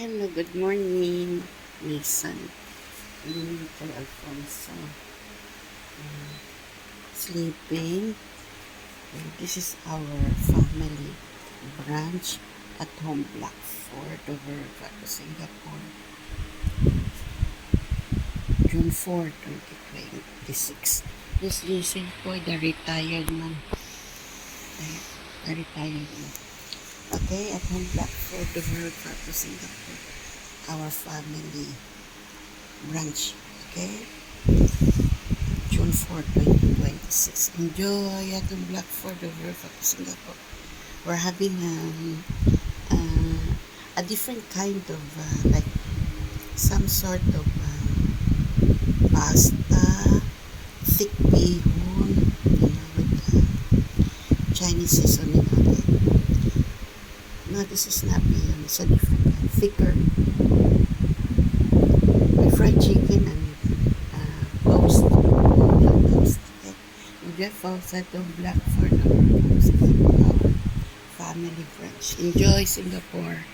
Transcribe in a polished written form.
Hello, good morning, Mason. Little Alfonso. Sleeping. And this is our family branch at home block 4, Dover, Singapore, June 4, 2026. This Jason po, the retired man. The retired man. Okay, at home block 4, Dover, Singapore. Our family branch. Okay? June 4, 2026. Enjoy at the Black Fort of Singapore. We're having a different kind of like some sort of pasta, thick bihon, with Chinese seasoning on it. No, this is not bihon. It's a different kind, thicker, with fried chicken and toast. Toast. Okay. Enjoy folks at the Black Fort of our family branch. Enjoy Singapore.